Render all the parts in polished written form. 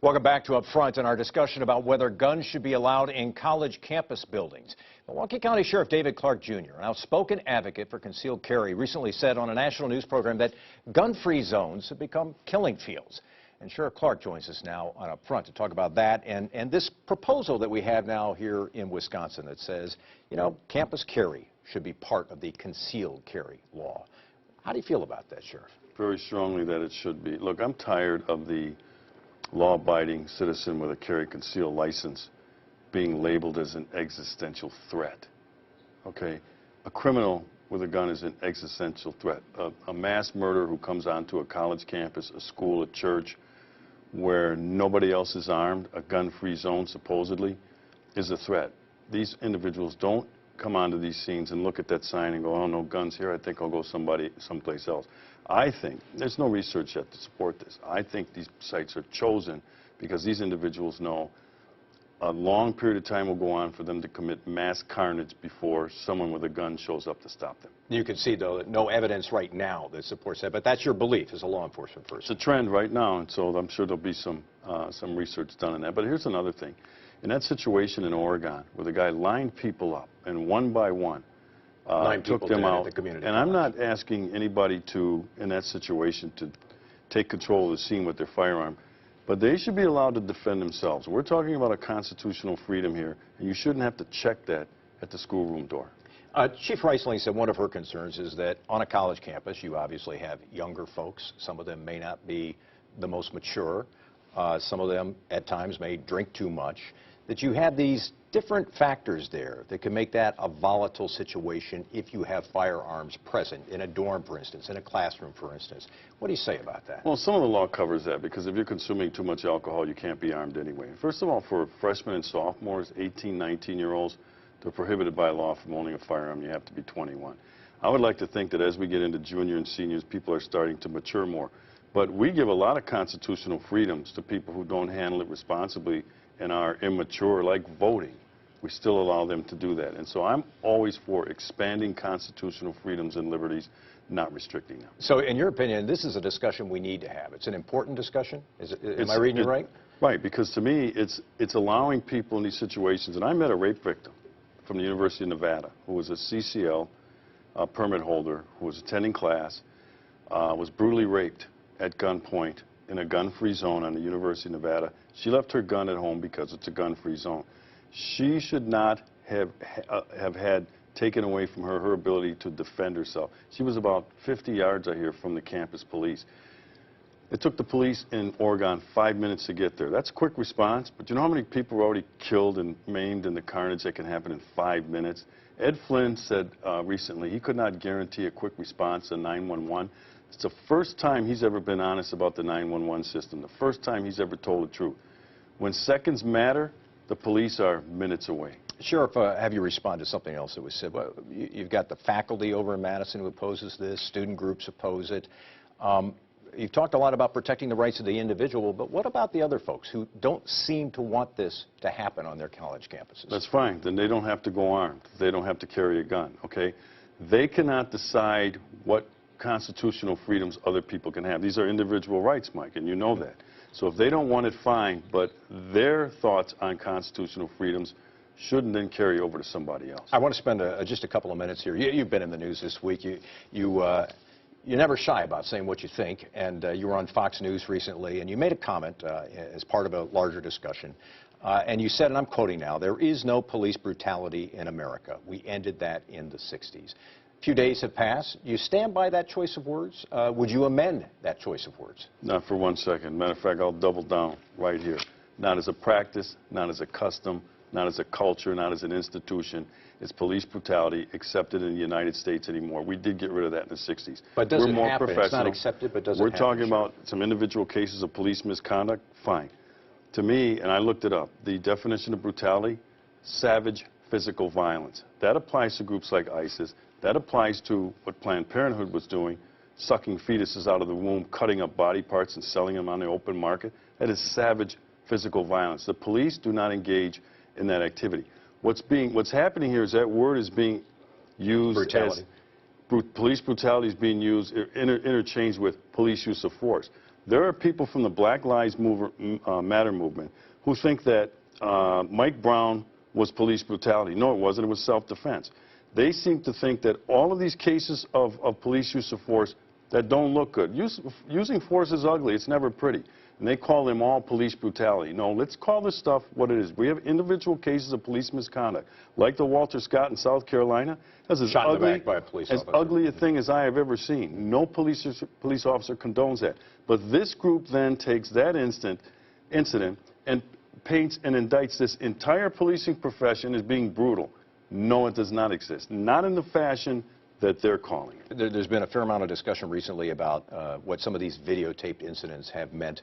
Welcome back to Up Front and our discussion about whether guns should be allowed in college campus buildings. Milwaukee County Sheriff David Clark Jr., an outspoken advocate for concealed carry, recently said on a national news program that gun-free zones have become killing fields. And Sheriff Clark joins us now on Up Front to talk about that and this proposal that we have now here in Wisconsin that says, you know, campus carry should be part of the concealed carry law. How do you feel about that, Sheriff? Very strongly that it should be. Look, I'm tired of the law-abiding citizen with a carry concealed license being labeled as an existential threat. Okay? A criminal with a gun is an existential threat. A mass murderer who comes onto a college campus, a school, a church, where nobody else is armed, a gun-free zone supposedly, is a threat. These individuals don't come onto these scenes and look at that sign and go, oh, no guns here, I think I'll go someplace else. I think, there's no research yet to support this, I think these sites are chosen because these individuals know a long period of time will go on for them to commit mass carnage before someone with a gun shows up to stop them. You can see, though, that no evidence right now that supports that, but that's your belief as a law enforcement person. It's a trend right now, and so I'm sure there'll be some research done on that. But here's another thing. In that situation in Oregon, where the guy lined people up and one by one took them out, and I'm not asking anybody to, in that situation, to take control of the scene with their firearm, but they should be allowed to defend themselves. We're talking about a constitutional freedom here, and you shouldn't have to check that at the schoolroom door. Chief Reisling said one of her concerns is that on a college campus, you obviously have younger folks. Some of them may not be the most mature. Some of them, at times, may drink too much. That you have these different factors there that can make that a volatile situation if you have firearms present in a dorm, for instance, in a classroom, for instance. What do you say about that? Well, some of the law covers that, because if you're consuming too much alcohol, you can't be armed anyway. First of all, for freshmen and sophomores, 18, 19-year-olds, they're prohibited by law from owning a firearm. You have to be 21. I would like to think that as we get into junior and seniors, people are starting to mature more. But we give a lot of constitutional freedoms to people who don't handle it responsibly and are immature, like voting. We still allow them to do that. And so I'm always for expanding constitutional freedoms and liberties, not restricting them. So in your opinion, this is a discussion we need to have. It's an important discussion? Am I reading you right? Right, because to me, it's allowing people in these situations. And I met a rape victim from the University of Nevada who was a CCL permit holder, who was attending class, was brutally raped at gunpoint in a gun-free zone on the University of Nevada. She left her gun at home because it's a gun-free zone. She should not have had taken away from her her ability to defend herself. She was about 50 yards, I hear, from the campus police. It took the police in Oregon 5 minutes to get there. That's a quick response, but you know how many people were already killed and maimed in the carnage that can happen in 5 minutes? Ed Flynn said recently he could not guarantee a quick response to 911. It's the first time he's ever been honest about the 911 system, the first time he's ever told the truth. When seconds matter, the police are minutes away. Sheriff, have you respond to something else that was said? Well, you've got the faculty over in Madison who opposes this, student groups oppose it. You've talked a lot about protecting the rights of the individual, but what about the other folks who don't seem to want this to happen on their college campuses? That's fine. Then they don't have to go armed. They don't have to carry a gun, okay? They cannot decide what constitutional freedoms other people can have. These are individual rights, Mike, and you know that. So if they don't want it, fine, but their thoughts on constitutional freedoms shouldn't then carry over to somebody else. I want to spend just a couple of minutes here. You've been in the news this week. You're never shy about saying what you think, and you were on Fox News recently, and you made a comment as part of a larger discussion, and you said, and I'm quoting now, "There is no police brutality in America. We ended that in the 60s. A few days have passed. Do you stand by that choice of words? Would you amend that choice of words? Not for 1 second. Matter of fact, I'll double down right here. Not as a practice, not as a custom, not as a culture, not as an institution. Is police brutality accepted in the United States anymore? We did get rid of that in the 60s. But does it happen? Professional. It's not accepted, but does it happen? We're talking about some individual cases of police misconduct. Fine. To me, and I looked it up, the definition of brutality, savage physical violence. That applies to groups like ISIS. That applies to what Planned Parenthood was doing, sucking fetuses out of the womb, cutting up body parts and selling them on the open market. That is savage physical violence. The police do not engage in that activity. What's happening here is that word is being used brutality. As police brutality is being used interchanged with police use of force. There are people from the Black Lives Matter movement who think that Mike Brown was police brutality. No, it wasn't. It was self-defense. They seem to think that all of these cases of police use of force that don't look good. Using force is ugly. It's never pretty. And they call them all police brutality. No, let's call this stuff what it is. We have individual cases of police misconduct, like the Walter Scott in South Carolina. That's as Shot in the ugly, back by a police as officer. ugly a thing as I have ever seen. No police officer condones that. But this group then takes that incident and paints and indicts this entire policing profession as being brutal. No, it does not exist. Not in the fashion that they're calling it. There's been a fair amount of discussion recently about what some of these videotaped incidents have meant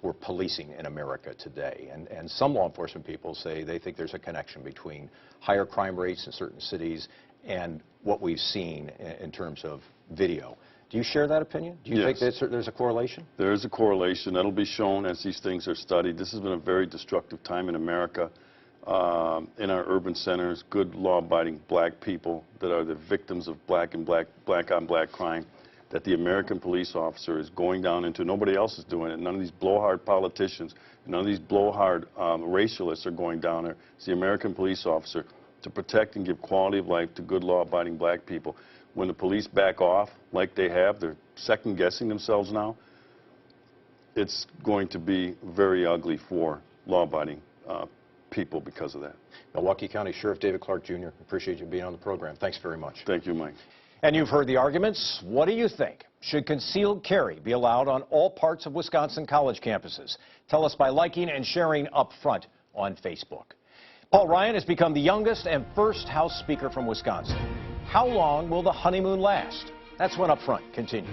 for policing in America today. And some law enforcement people say they think there's a connection between higher crime rates in certain cities and what we've seen in terms of video. Do you share that opinion? Do you Yes. think there's a correlation? There is a correlation. That'll be shown as these things are studied. This has been a very destructive time in America. In our urban centers, good law-abiding black people that are the victims of black on black crime, that the American police officer is going down into. Nobody else is doing it. None of these blowhard politicians, none of these blowhard racialists are going down there. It's the American police officer to protect and give quality of life to good law-abiding black people. When the police back off, like they have, they're second-guessing themselves now, it's going to be very ugly for law-abiding people because of that. Milwaukee County Sheriff David Clarke, Jr., appreciate you being on the program. Thanks very much. Thank you, Mike. And you've heard the arguments. What do you think? Should concealed carry be allowed on all parts of Wisconsin college campuses? Tell us by liking and sharing up front on Facebook. Paul Ryan has become the youngest and first House Speaker from Wisconsin. How long will the honeymoon last? That's when Up Front continues.